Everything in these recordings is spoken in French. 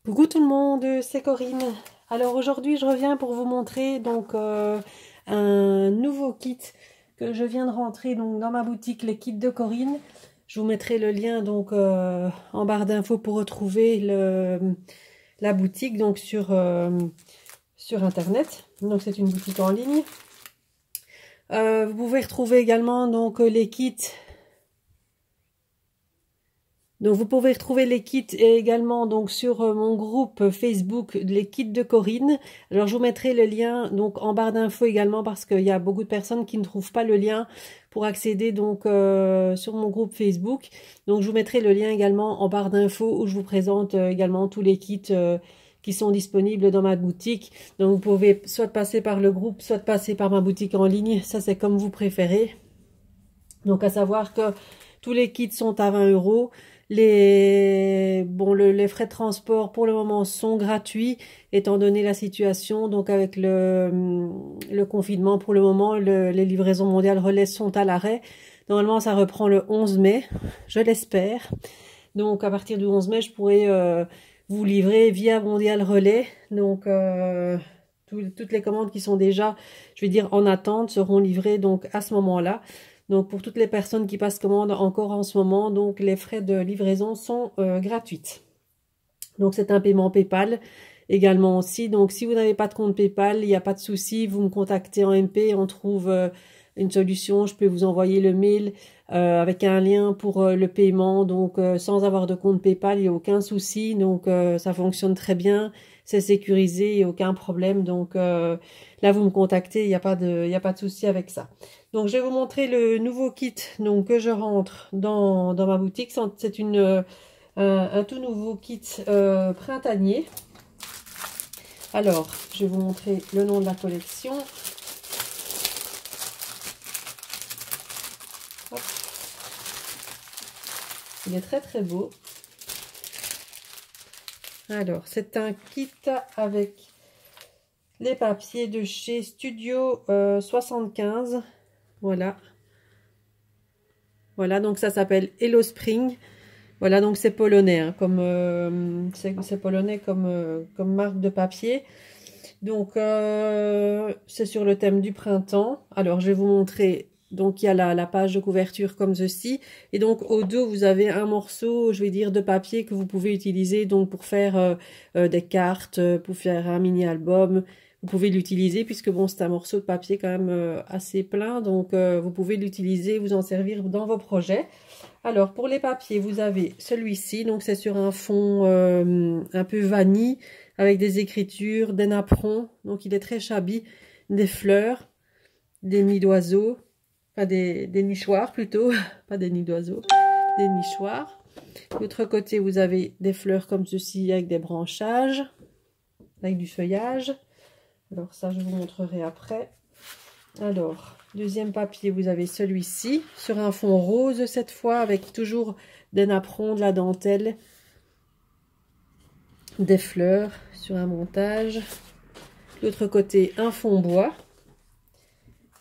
Coucou tout le monde, c'est Corinne. Alors aujourd'hui je reviens pour vous montrer donc un nouveau kit que je viens de rentrer donc dans ma boutique, les kits de Corinne. Je vous mettrai le lien donc en barre d'infos pour retrouver la boutique donc sur internet. Donc c'est une boutique en ligne. Vous pouvez retrouver également donc les kits. Donc vous pouvez retrouver les kits également donc sur mon groupe Facebook les kits de Corinne. Alors je vous mettrai le lien donc en barre d'infos également parce qu'il y a beaucoup de personnes qui ne trouvent pas le lien pour accéder donc sur mon groupe Facebook. Donc je vous mettrai le lien également en barre d'infos où je vous présente également tous les kits qui sont disponibles dans ma boutique. Donc vous pouvez soit passer par le groupe, soit passer par ma boutique en ligne. Ça c'est comme vous préférez. Donc à savoir que tous les kits sont à 20 €. Les frais de transport pour le moment sont gratuits étant donné la situation. Donc avec le confinement pour le moment, les livraisons mondiales relais sont à l'arrêt. Normalement ça reprend le 11 mai, je l'espère. Donc à partir du 11 mai je pourrai vous livrer via Mondial Relais. Donc toutes les commandes qui sont déjà, je vais dire, en attente seront livrées donc à ce moment-là. Donc pour toutes les personnes qui passent commande encore en ce moment, donc les frais de livraison sont gratuites. Donc c'est un paiement PayPal également aussi. Donc si vous n'avez pas de compte PayPal, il n'y a pas de souci, vous me contactez en MP, on trouve une solution. Je peux vous envoyer le mail avec un lien pour le paiement. Donc sans avoir de compte PayPal, il n'y a aucun souci. Donc ça fonctionne très bien, c'est sécurisé, il n'y a aucun problème. Donc là vous me contactez, il n'y a pas de souci avec ça. Donc je vais vous montrer le nouveau kit donc que je rentre dans ma boutique. C'est un tout nouveau kit printanier. Alors, je vais vous montrer le nom de la collection. Hop. Il est très très beau. Alors, c'est un kit avec les papiers de chez Studio 75. Voilà. Voilà, donc ça s'appelle Hello Spring. Voilà, donc c'est polonais, hein, c'est polonais comme marque de papier. Donc c'est sur le thème du printemps. Alors je vais vous montrer. Donc il y a la page de couverture comme ceci. Et donc au dos vous avez un morceau, je vais dire, de papier que vous pouvez utiliser donc pour faire des cartes, pour faire un mini album. Vous pouvez l'utiliser puisque bon c'est un morceau de papier quand même assez plein. Donc vous pouvez l'utiliser, vous en servir dans vos projets. Alors pour les papiers vous avez celui-ci. Donc c'est sur un fond un peu vanille avec des écritures, des napperons. Donc il est très shabby, des fleurs, des nids d'oiseaux. Pas des nichoirs plutôt, pas des nids d'oiseaux, des nichoirs. De l'autre côté, vous avez des fleurs comme ceci avec des branchages, avec du feuillage. Alors ça, je vous montrerai après. Alors, deuxième papier, vous avez celui-ci, sur un fond rose cette fois, avec toujours des napperons, de la dentelle, des fleurs sur un montage. De l'autre côté, un fond bois.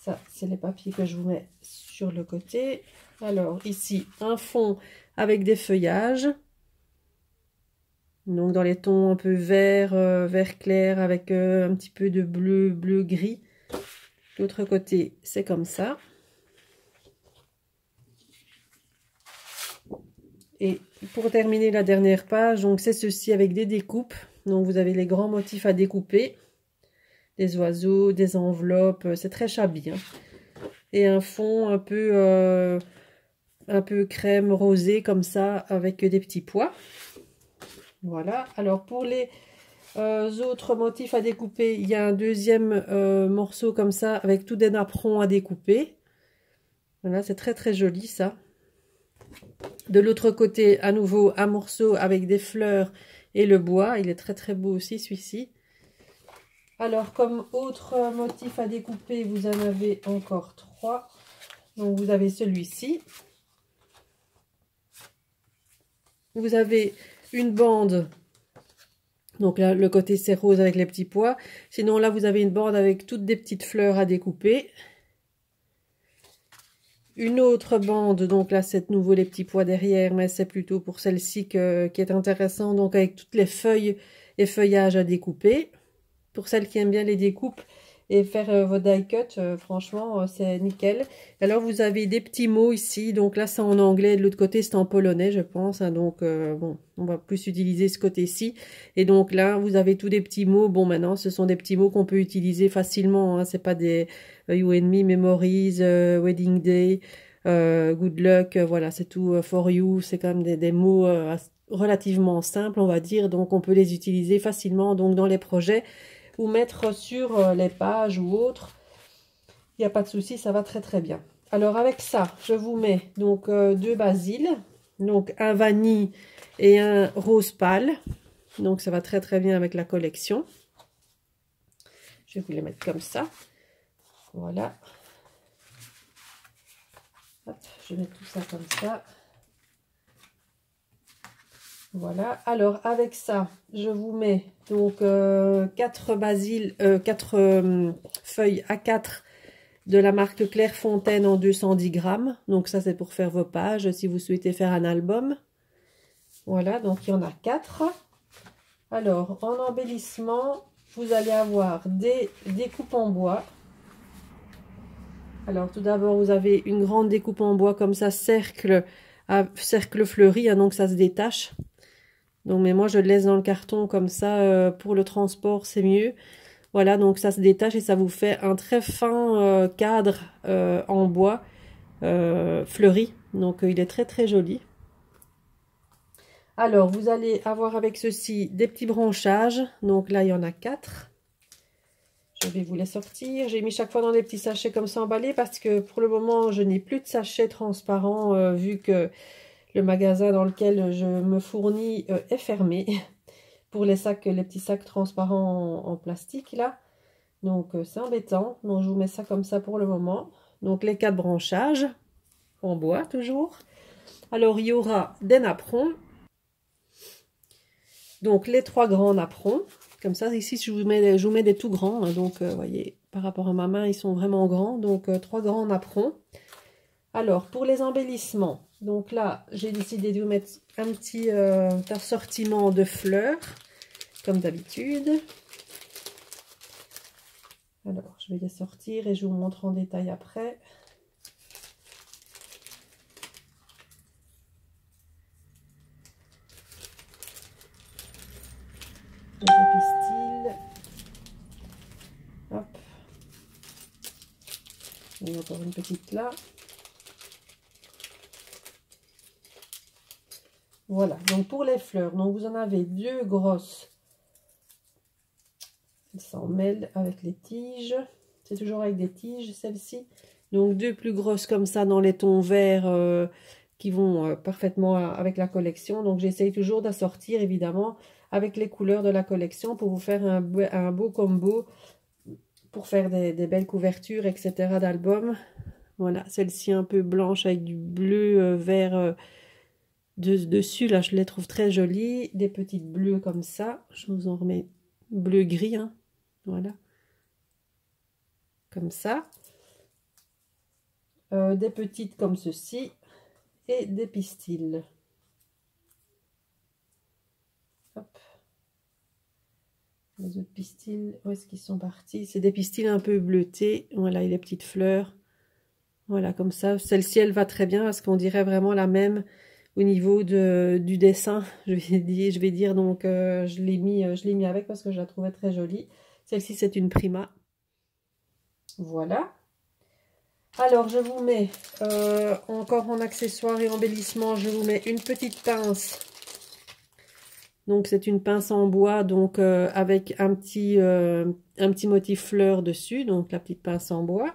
Ça, c'est les papiers que je vous mets sur le côté. Alors, ici, un fond avec des feuillages. Donc, dans les tons un peu vert, vert clair, avec un petit peu de bleu, bleu-gris. L'autre côté, c'est comme ça. Et pour terminer la dernière page, donc c'est ceci avec des découpes. Donc, vous avez les grands motifs à découper. Des oiseaux, des enveloppes, c'est très shabby, hein. Et un fond un peu crème rosé comme ça avec des petits pois. Voilà. Alors pour les autres motifs à découper, il y a un deuxième morceau comme ça avec tous des napperons à découper. Voilà, c'est très très joli ça. De l'autre côté, à nouveau un morceau avec des fleurs et le bois. Il est très très beau aussi celui-ci. Alors, comme autre motif à découper, vous en avez encore 3. Donc, vous avez celui-ci. Vous avez une bande. Donc là, le côté c'est rose avec les petits pois. Sinon, là, vous avez une bande avec toutes des petites fleurs à découper. une autre bande, donc là c'est de nouveau les petits pois derrière, mais c'est plutôt pour celle-ci qui est intéressant, donc avec toutes les feuilles et feuillages à découper. Pour celles qui aiment bien les découpes et faire vos die cut, franchement c'est nickel. Alors vous avez des petits mots ici, donc là c'est en anglais, de l'autre côté c'est en polonais je pense, hein, donc bon, on va plus utiliser ce côté-ci. Et donc là vous avez tous des petits mots, bon maintenant ce sont des petits mots qu'on peut utiliser facilement, hein, c'est pas des you and me, memories, wedding day, good luck, voilà c'est tout, for you, c'est quand même des mots relativement simples on va dire, donc on peut les utiliser facilement donc dans les projets ou mettre sur les pages ou autres, il n'y a pas de souci, ça va très très bien. Alors avec ça, je vous mets donc deux basiles, donc un vanille et un rose pâle, donc ça va très très bien avec la collection. Je vais vous les mettre comme ça, voilà. Hop, je mets tout ça comme ça. Voilà, alors avec ça, je vous mets donc 4 feuilles A4 de la marque Clairefontaine en 210 grammes. Donc ça c'est pour faire vos pages si vous souhaitez faire un album. Voilà, donc il y en a 4. Alors en embellissement, vous allez avoir des découpes en bois. Alors tout d'abord vous avez une grande découpe en bois comme ça, cercle fleuri, hein, donc ça se détache. Donc, mais moi je le laisse dans le carton comme ça, pour le transport c'est mieux. Voilà, donc ça se détache et ça vous fait un très fin cadre en bois fleuri. Donc il est très très joli. Alors vous allez avoir avec ceci des petits branchages. Donc là il y en a 4. Je vais vous les sortir. J'ai mis chaque fois dans des petits sachets comme ça emballés parce que pour le moment je n'ai plus de sachets transparents vu que le magasin dans lequel je me fournis est fermé pour les sacs, les petits sacs transparents en plastique là. Donc c'est embêtant. Donc je vous mets ça comme ça pour le moment. Donc les 4 branchages en bois toujours. Alors il y aura des napperons. Donc les 3 grands napperons. Comme ça ici je vous mets des tout grands. Hein, donc vous voyez par rapport à ma main ils sont vraiment grands. Donc 3 grands napperons. Alors pour les embellissements. Donc là, j'ai décidé de vous mettre un petit assortiment de fleurs, comme d'habitude. Alors, je vais les sortir et je vous montre en détail après. Les pistils. Hop. Il y a encore une petite là. Voilà, donc pour les fleurs, donc vous en avez 2 grosses. Elles s'en mêlent avec les tiges. C'est toujours avec des tiges, celle-ci. Donc 2 plus grosses comme ça dans les tons verts qui vont parfaitement avec la collection. Donc j'essaye toujours d'assortir évidemment avec les couleurs de la collection pour vous faire un beau combo pour faire des belles couvertures, etc. d'albums. Voilà, celle-ci un peu blanche avec du bleu vert dessus, là je les trouve très jolies, des petites bleues comme ça, je vous en remets bleu gris, hein. Voilà, comme ça, des petites comme ceci et des pistils. Hop. Les autres pistils, où est-ce qu'ils sont partis? C'est des pistils un peu bleutés, voilà, et les petites fleurs, voilà, comme ça. Celle-ci elle va très bien parce qu'on dirait vraiment la même au niveau du dessin, je vais dire donc je l'ai mis avec parce que je la trouvais très jolie. Celle-ci c'est une Prima. Voilà. Alors je vous mets encore en accessoire et embellissement, je vous mets une petite pince. Donc c'est une pince en bois, donc avec un petit motif fleur dessus, donc la petite pince en bois.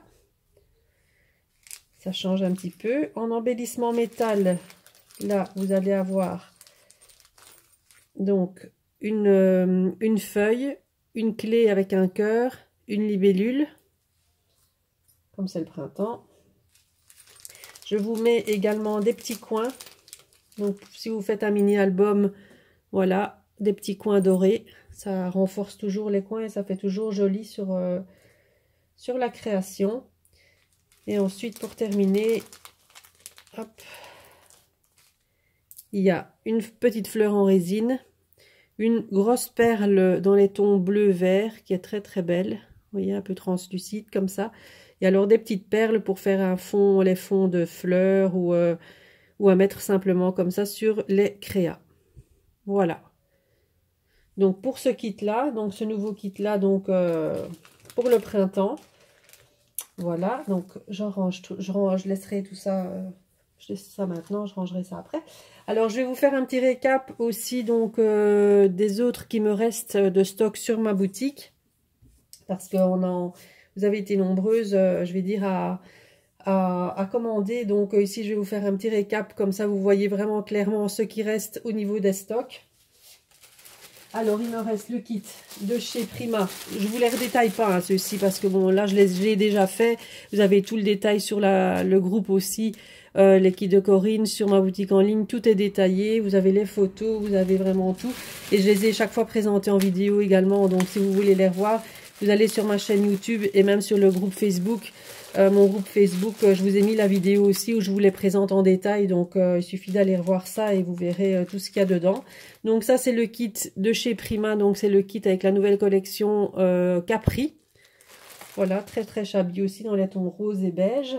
Ça change un petit peu. En embellissement métal, là, vous allez avoir donc une feuille, une clé avec un cœur, une libellule, comme c'est le printemps. Je vous mets également des petits coins. Donc, si vous faites un mini-album, voilà, des petits coins dorés. Ça renforce toujours les coins et ça fait toujours joli sur la création. Et ensuite, pour terminer, hop, il y a une petite fleur en résine, une grosse perle dans les tons bleu-vert qui est très très belle. Vous voyez, un peu translucide comme ça. Et alors des petites perles pour faire un fond, les fonds de fleurs ou à mettre simplement comme ça sur les créas. Voilà. Donc pour ce kit là, donc ce nouveau kit là, donc pour le printemps. Voilà, donc je laisserai tout ça, je laisse ça maintenant, je rangerai ça après. Alors je vais vous faire un petit récap aussi donc des autres qui me restent de stock sur ma boutique. Parce que vous avez été nombreuses, je vais dire, à commander. Donc ici je vais vous faire un petit récap, comme ça vous voyez vraiment clairement ce qui reste au niveau des stocks. Alors, il me reste le kit de chez Prima. Je vous les redétaille pas, hein, ceux-ci, parce que bon, là, je l'ai déjà fait. Vous avez tout le détail sur le groupe aussi, les kits de Corinne, sur ma boutique en ligne. Tout est détaillé. Vous avez les photos, vous avez vraiment tout. Et je les ai chaque fois présentés en vidéo également. Donc, si vous voulez les revoir, vous allez sur ma chaîne YouTube et même sur le groupe Facebook. Mon groupe Facebook, je vous ai mis la vidéo aussi où je vous les présente en détail. Donc, il suffit d'aller revoir ça et vous verrez tout ce qu'il y a dedans. Donc, ça, c'est le kit de chez Prima. Donc, c'est le kit avec la nouvelle collection Capri. Voilà, très très shabby aussi dans les tons rose et beige.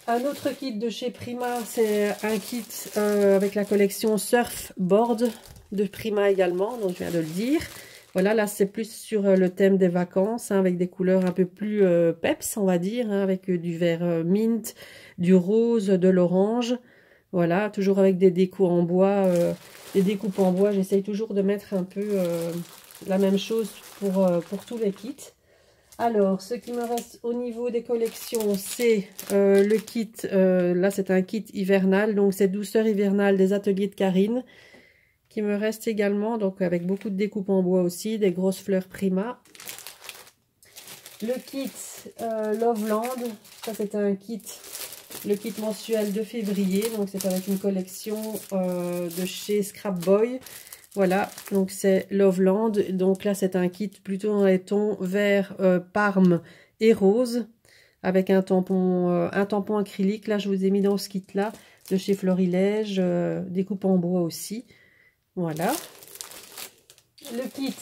Un autre kit de chez Prima, c'est un kit avec la collection Surfboard de Prima également. Donc, je viens de le dire. Voilà, là, c'est plus sur le thème des vacances, hein, avec des couleurs un peu plus peps, on va dire, hein, avec du vert mint, du rose, de l'orange. Voilà, toujours avec des décos en bois, des découpes en bois. J'essaye toujours de mettre un peu la même chose pour tous les kits. Alors, ce qui me reste au niveau des collections, c'est le kit, là, c'est un kit hivernal, donc c'est Douceur hivernale des ateliers de Karine. Qui me reste également, donc avec beaucoup de découpes en bois aussi, des grosses fleurs Prima. Le kit Loveland, ça c'est un kit, le kit mensuel de février, donc c'est avec une collection de chez Scrap Boy. Voilà, donc c'est Loveland, donc là c'est un kit plutôt dans les tons vert, parme et rose, avec un tampon acrylique. Là je vous ai mis dans ce kit là, de chez Florilège, découpe en bois aussi. Voilà, le kit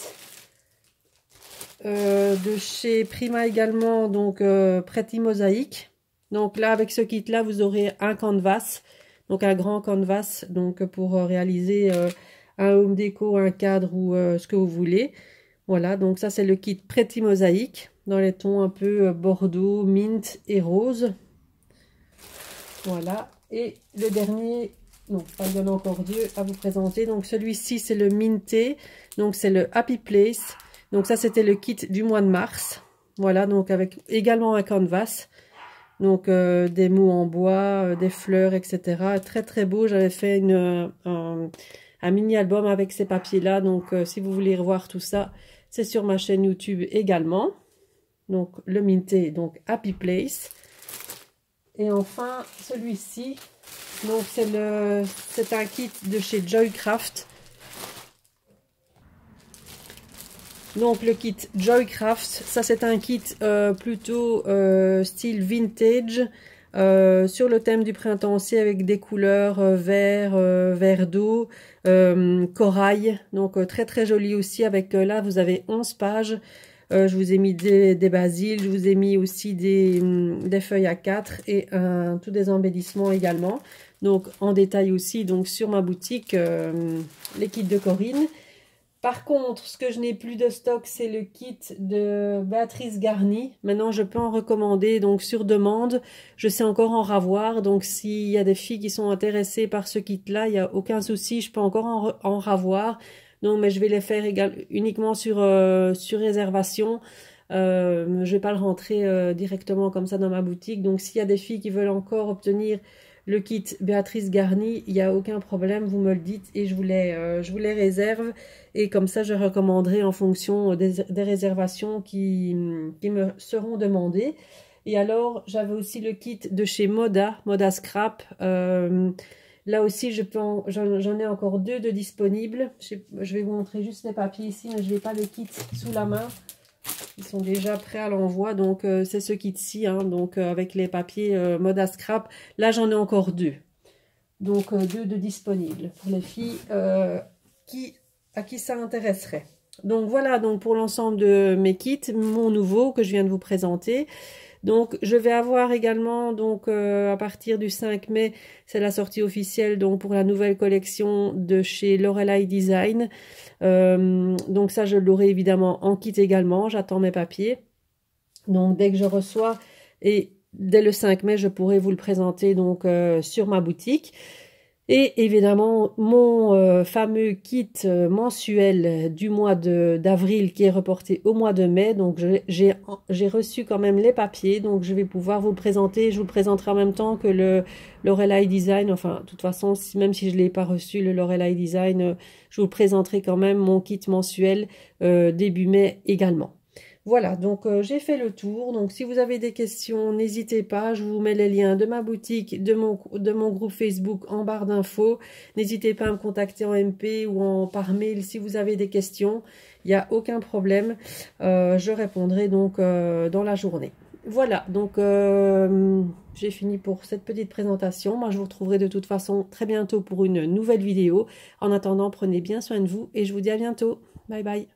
de chez Prima également, donc Pretty Mosaïque. Donc là, avec ce kit-là, vous aurez un canvas, donc un grand canvas, donc pour réaliser un home déco, un cadre ou ce que vous voulez. Voilà, donc ça c'est le kit Pretty Mosaïque, dans les tons un peu bordeaux, mint et rose. Voilà, et le dernier... Non, pas il y en a encore deux à vous présenter. Donc celui-ci, c'est le Minté. Donc c'est le Happy Place. Donc ça, c'était le kit du mois de mars. Voilà, donc avec également un canvas. Donc des mots en bois, des fleurs, etc. Très très beau. J'avais fait un mini-album avec ces papiers-là. Donc si vous voulez revoir tout ça, c'est sur ma chaîne YouTube également. Donc le Minté, donc Happy Place. Et enfin, celui-ci... Donc c'est un kit de chez Joycraft. Donc le kit Joycraft, ça c'est un kit plutôt style vintage sur le thème du printemps aussi, avec des couleurs vert d'eau, corail. Donc très très joli aussi, avec là vous avez 11 pages. Je vous ai mis des basiles, je vous ai mis aussi des feuilles A4 et tous des embellissements également. Donc en détail aussi donc sur ma boutique, les kits de Corinne. Par contre, ce que je n'ai plus de stock, c'est le kit de Béatrice Garny. Maintenant, je peux en recommander donc sur demande. Je sais encore en ravoir. Donc s'il y a des filles qui sont intéressées par ce kit-là, il n'y a aucun souci, je peux encore en ravoir. Non, mais je vais les faire uniquement sur réservation. Je ne vais pas le rentrer directement comme ça dans ma boutique. Donc s'il y a des filles qui veulent encore obtenir le kit Béatrice Garny, il n'y a aucun problème, vous me le dites et je vous les réserve. Et comme ça, je recommanderai en fonction des réservations qui me seront demandées. Et alors, j'avais aussi le kit de chez Moda Scrap. Là aussi, j'en ai encore deux de disponibles. Je vais vous montrer juste les papiers ici, mais je n'ai pas le kit sous la main. Ils sont déjà prêts à l'envoi, donc c'est ce kit-ci, hein, donc avec les papiers mode à scrap. Là, j'en ai encore deux. Donc, deux de disponibles pour les filles à qui ça intéresserait. Donc, voilà donc pour l'ensemble de mes kits, mon nouveau que je viens de vous présenter. Donc, je vais avoir également, donc à partir du 5 mai, c'est la sortie officielle donc pour la nouvelle collection de chez Lorelei Design. Donc ça, je l'aurai évidemment en kit également. J'attends mes papiers. Donc, dès que je reçois, et dès le 5 mai, je pourrai vous le présenter donc sur ma boutique. Et évidemment, mon fameux kit mensuel du mois d'avril qui est reporté au mois de mai. Donc, j'ai reçu quand même les papiers. Donc, je vais pouvoir vous le présenter. Je vous le présenterai en même temps que le Lorelei Design. Enfin, de toute façon, même si je ne l'ai pas reçu, le Lorelei Design, je vous présenterai quand même mon kit mensuel début mai également. Voilà, donc j'ai fait le tour. Donc si vous avez des questions, n'hésitez pas. Je vous mets les liens de ma boutique, de mon groupe Facebook en barre d'infos. N'hésitez pas à me contacter en MP ou par mail si vous avez des questions. Il n'y a aucun problème. Je répondrai donc dans la journée. Voilà, donc j'ai fini pour cette petite présentation. Moi, je vous retrouverai de toute façon très bientôt pour une nouvelle vidéo. En attendant, prenez bien soin de vous et je vous dis à bientôt. Bye bye.